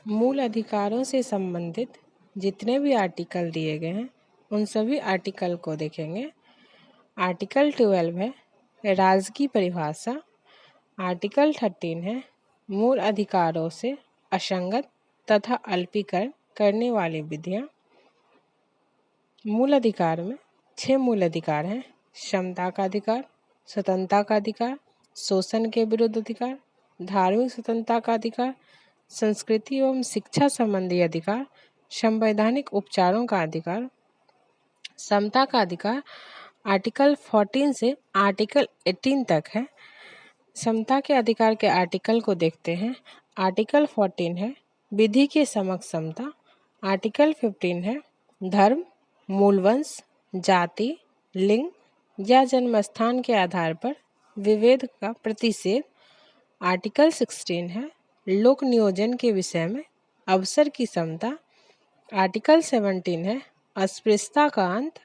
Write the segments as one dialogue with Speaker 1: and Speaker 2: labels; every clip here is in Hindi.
Speaker 1: मूल अधिकारों से संबंधित जितने भी आर्टिकल दिए गए हैं उन सभी आर्टिकल को देखेंगे। आर्टिकल 12 है राज्य की परिभाषा। आर्टिकल 13 है मूल अधिकारों से असंगत तथा अल्पीकरण करने वाली विधियाँ। मूल अधिकार में 6 मूल अधिकार हैं। समता का अधिकार, स्वतंत्रता का अधिकार, शोषण के विरुद्ध अधिकार, धार्मिक स्वतंत्रता का अधिकार, संस्कृति एवं शिक्षा संबंधी अधिकार, संवैधानिक उपचारों का अधिकार। समता का अधिकार आर्टिकल 14 से आर्टिकल 18 तक है। समता के अधिकार के आर्टिकल को देखते हैं। आर्टिकल 14 है विधि के समक्ष समता। आर्टिकल 15 है धर्म, मूलवंश, जाति, लिंग या जन्मस्थान के आधार पर विभेद का प्रतिषेध। आर्टिकल 16 है लोक नियोजन के विषय में अवसर की समता। आर्टिकल 17 है अस्पृश्यता का अंत।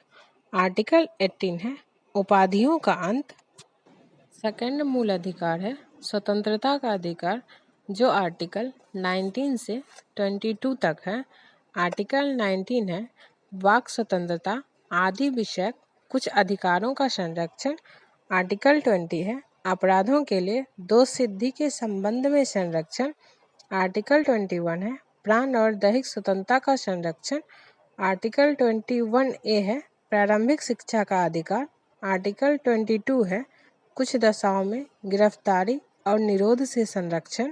Speaker 1: आर्टिकल 18 है उपाधियों का अंत। सेकंड मूल अधिकार है स्वतंत्रता का अधिकार, जो आर्टिकल 19 से 22 तक है। आर्टिकल 19 है वाक स्वतंत्रता आदि विषयक कुछ अधिकारों का संरक्षण। आर्टिकल 20 है अपराधों के लिए दोष सिद्धि के संबंध में संरक्षण। आर्टिकल 21 है प्राण और दैहिक स्वतंत्रता का संरक्षण। आर्टिकल 21A है प्रारंभिक शिक्षा का अधिकार। आर्टिकल 22 है कुछ दशाओं में गिरफ्तारी और निरोध से संरक्षण।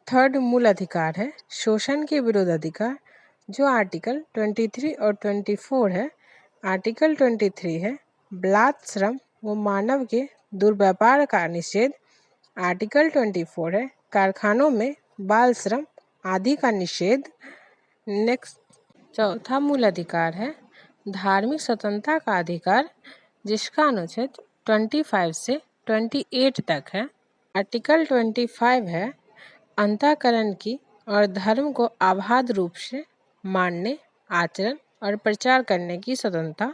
Speaker 1: थर्ड मूल अधिकार है शोषण के विरुद्ध अधिकार, जो आर्टिकल 23 और 24 है। आर्टिकल 23 है बलात् श्रम व मानव के दुर्व्यापार का निषेध। आर्टिकल 24 है कारखानों में बाल श्रम आदि का निषेध। नेक्स्ट चौथा मूल अधिकार है धार्मिक स्वतंत्रता का अधिकार, जिसका अनुच्छेद 25 से 28 तक है। आर्टिकल 25 है अंतःकरण की और धर्म को अबाध रूप से मानने, आचरण और प्रचार करने की स्वतंत्रता।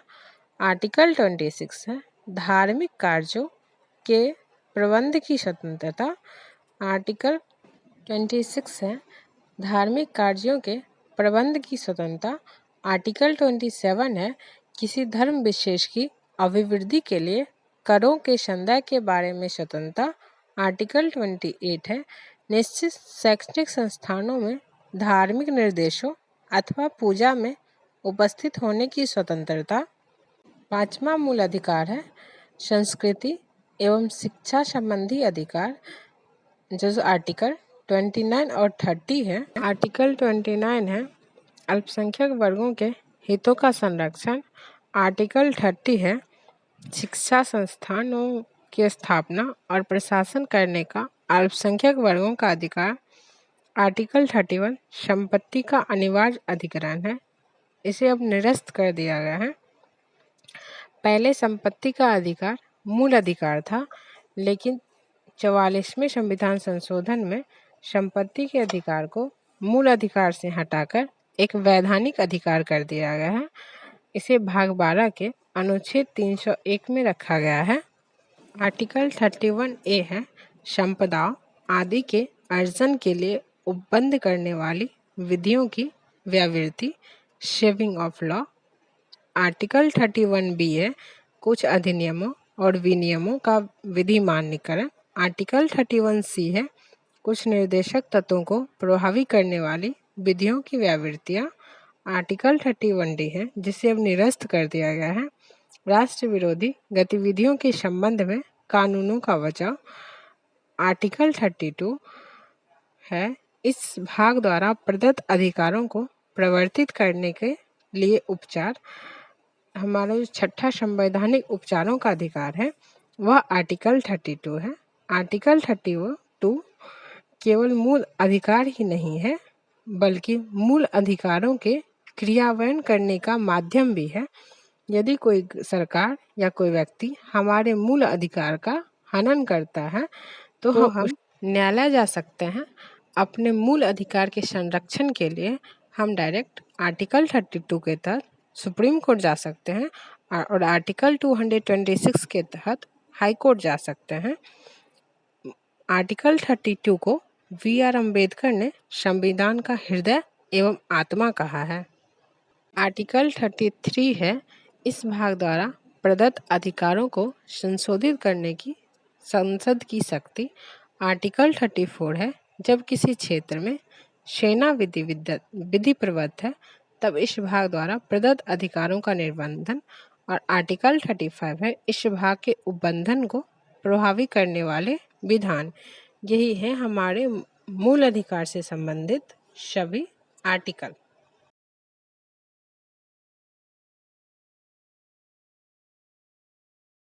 Speaker 1: आर्टिकल 26 है धार्मिक कार्यों के प्रबंध की स्वतंत्रता। आर्टिकल 26 है धार्मिक कार्यों के प्रबंध की स्वतंत्रता। आर्टिकल 27 है किसी धर्म विशेष की अभिवृद्धि के लिए करों के संदाय के बारे में स्वतंत्रता। आर्टिकल 28 है निश्चित शैक्षणिक संस्थानों में धार्मिक निर्देशों अथवा पूजा में उपस्थित होने की स्वतंत्रता। पांचवा मूल अधिकार है संस्कृति एवं शिक्षा संबंधी अधिकार, जो आर्टिकल 29 और 30 है। आर्टिकल 29 है अल्पसंख्यक वर्गों के हितों का संरक्षण। आर्टिकल 30 है शिक्षा संस्थानों की स्थापना और प्रशासन करने का अल्पसंख्यक वर्गों का अधिकार। आर्टिकल 31 संपत्ति का अनिवार्य अधिग्रहण है, इसे अब निरस्त कर दिया गया है। पहले संपत्ति का अधिकार मूल अधिकार था, लेकिन 44वें संविधान संशोधन में संपत्ति के अधिकार को मूल अधिकार से हटाकर एक वैधानिक अधिकार कर दिया गया है। इसे भाग 12 के अनुच्छेद 301 में रखा गया है। आर्टिकल 31A है संपदा आदि के अर्जन के लिए उपबंध करने वाली विधियों की व्यावृत्ति, saving of law. Article 31B है कुछ अधिनियमों और विनियमों का विधि मान्यकरण। आर्टिकल 31C है कुछ निर्देशक तत्वों को प्रभावी करने वाली विधियों की व्यावृत्तियाँ। आर्टिकल 31D है जिसे अब निरस्त कर दिया गया है राष्ट्र विरोधी गतिविधियों के संबंध में कानूनों का बचाव। आर्टिकल 32 है इस भाग द्वारा प्रदत्त अधिकारों को प्रवर्तित करने के लिए उपचार। हमारा जो छठा संवैधानिक उपचारों का अधिकार है वह आर्टिकल 32 है। आर्टिकल 32 केवल मूल अधिकार ही नहीं है, बल्कि मूल अधिकारों के क्रियान्वयन करने का माध्यम भी है। यदि कोई सरकार या कोई व्यक्ति हमारे मूल अधिकार का हनन करता है तो हम न्यायालय जा सकते हैं। अपने मूल अधिकार के संरक्षण के लिए हम डायरेक्ट आर्टिकल 32 के तहत सुप्रीम कोर्ट जा सकते हैं और आर्टिकल 226 के तहत हाई कोर्ट जा सकते हैं। आर्टिकल 32 को V.R. अम्बेडकर ने संविधान का हृदय एवं आत्मा कहा है। आर्टिकल 33 है, इस भाग द्वारा प्रदत्त अधिकारों को संशोधित करने की संसद की शक्ति। आर्टिकल 34 है, जब किसी क्षेत्र में सेना विधि प्रवृत्त है तब इस भाग द्वारा प्रदत्त अधिकारों का निर्बंधन। और आर्टिकल 35 है, इस भाग के उल्लंघन को प्रभावी करने वाले विधान। यही है हमारे मूल अधिकार से संबंधित सभी आर्टिकल।